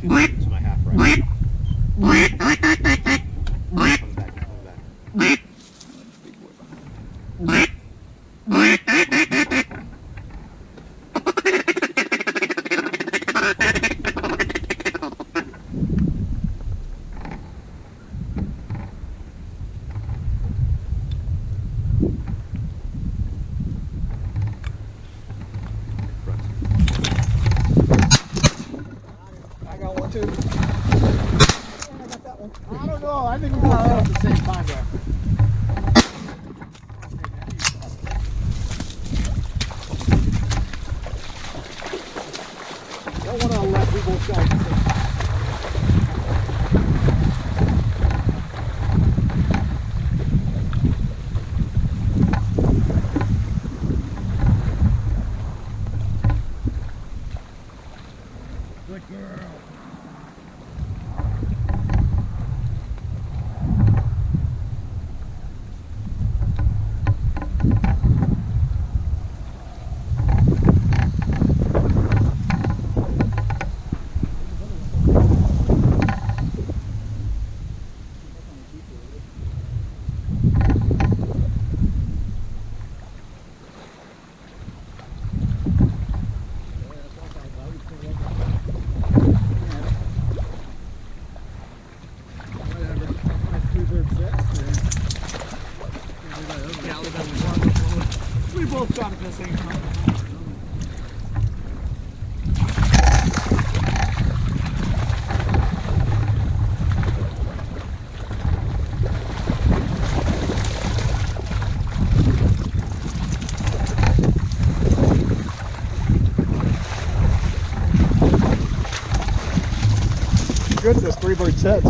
It's my half right. Comes back, comes back. I got one too. I got that one. I don't know. I think we both got at the same time there. Don't want to let we both got at the same time. Good girl. We both got it at the same time. Good at this 3-bird set.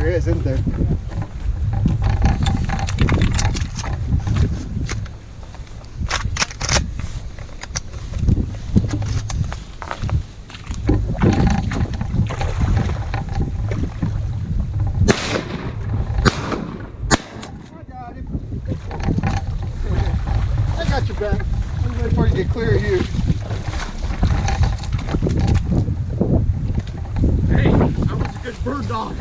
Isn't there? I got your back. I'm waiting for you to get clear of you. Hey, that was a good bird dog.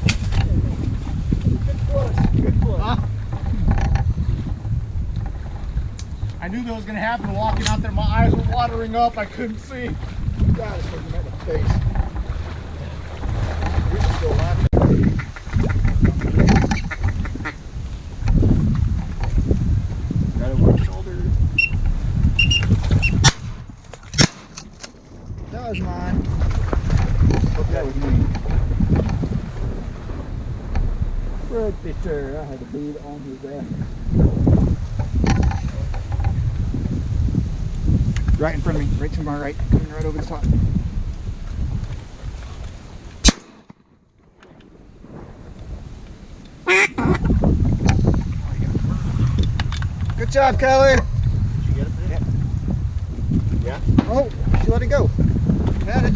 Good push. Huh? I knew that was going to happen walking out there. My eyes were watering up. I couldn't see. You got it, so you made the face. You can still laugh. Got it one shoulder. That was mine. Hope that was me. Right there, I had a bead on his back. Right in front of me, right to my right, coming right over the top. Good job, Kelly. Did you get it? Yeah. Yeah? Oh, she let it go. You had it.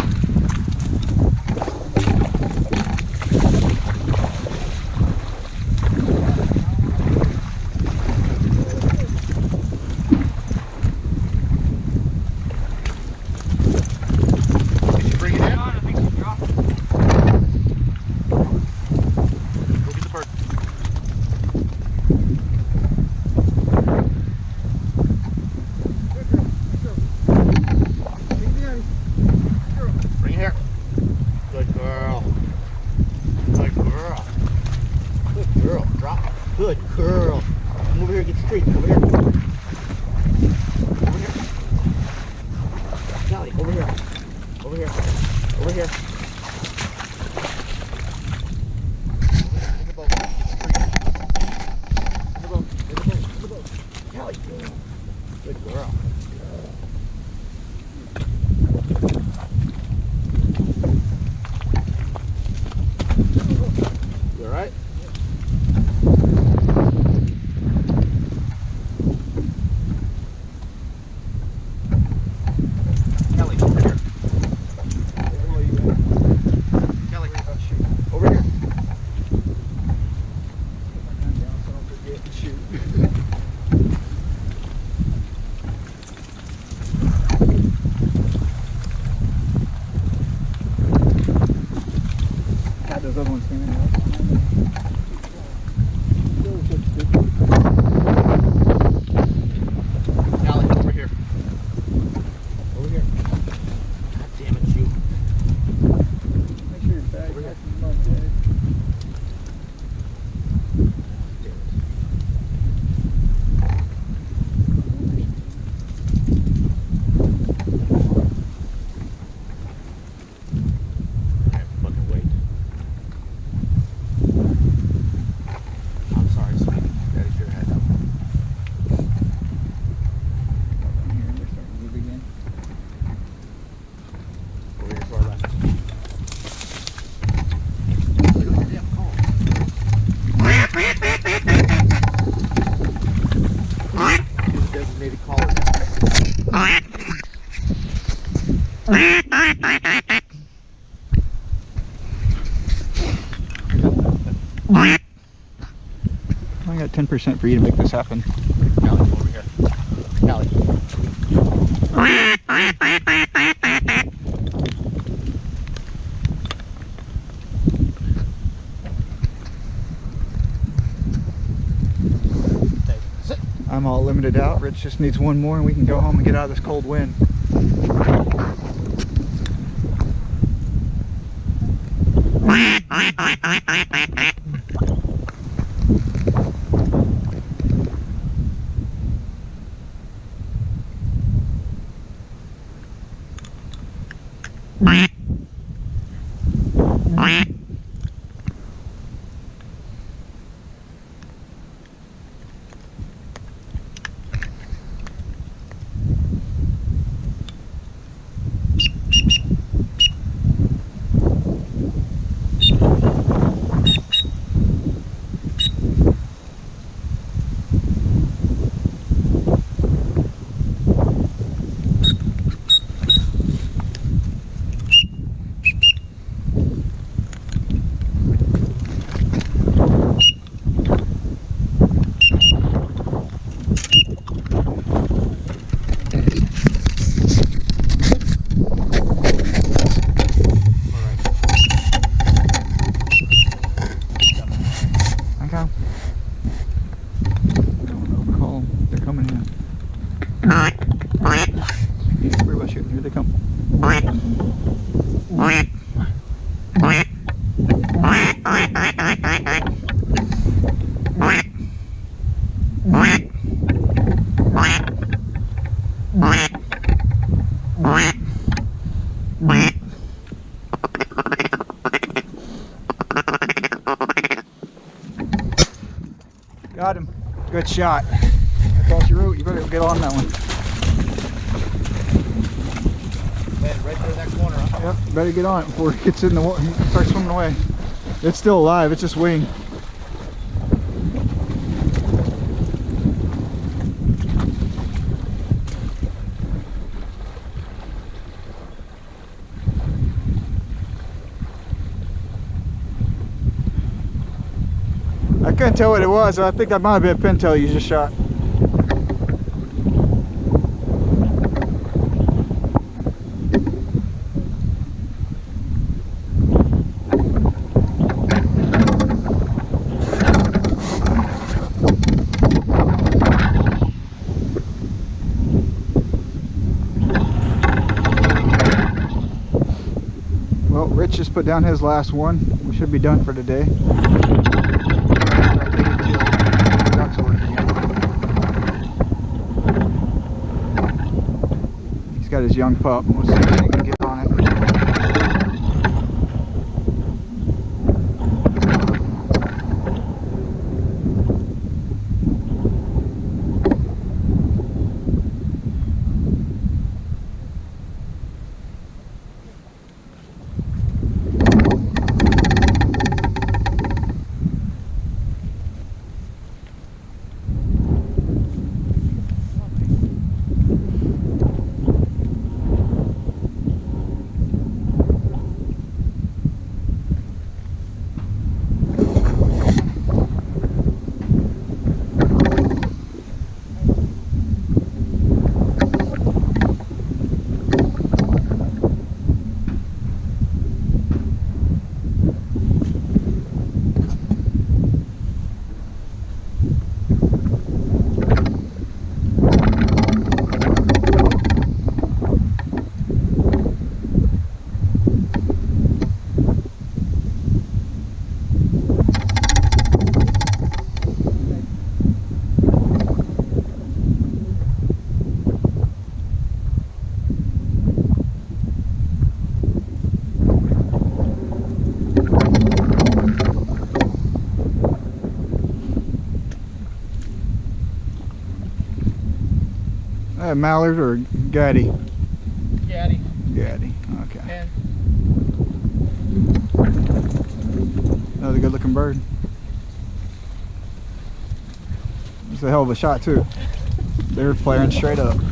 Good girl. Come over here and get straight. Over here. Over here. Sally, over here. Over here. Over here. In the boat. In the boat. In the boat. In the boat. Sally. Good girl. Shoot. God, those other ones came in there. Allie, over here. Over here. God damn it, you. Make sure your bag's nice and mud, Dave. I have to fucking wait. I'm sorry, sweetie. Daddy should have had that one. Down here, they're starting to move again. Over here to our left. Look at the damn call. He's a designated caller. I got 10% for you to make this happen. Allie, over here. Allie. Hey, sit. I'm all limited out. Rich just needs one more and we can go home and get out of this cold wind. Here they come. Got him. Good shot. Across your route. You better get on that one. Right there in that corner, huh? Yep, better get on it before it gets in the water. Start swimming away. It's still alive. It's just wing. I couldn't tell what it was. I think that might have been a pintail you just shot. Well, Rich just put down his last one. We should be done for today. He's got his young pup. We'll see if he can get on it. Mallard or Gaddy? Gaddy. Gaddy. Okay. And Another good looking bird. It's a hell of a shot too. They're flaring straight up. it's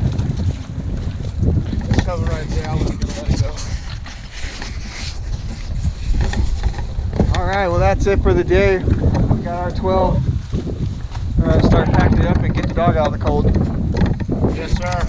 cover right there. I wasn't gonna let it go. Alright, well that's it for the day. We got our 12. We're gonna start packing it up and get the dog out of the cold. Yes, sir.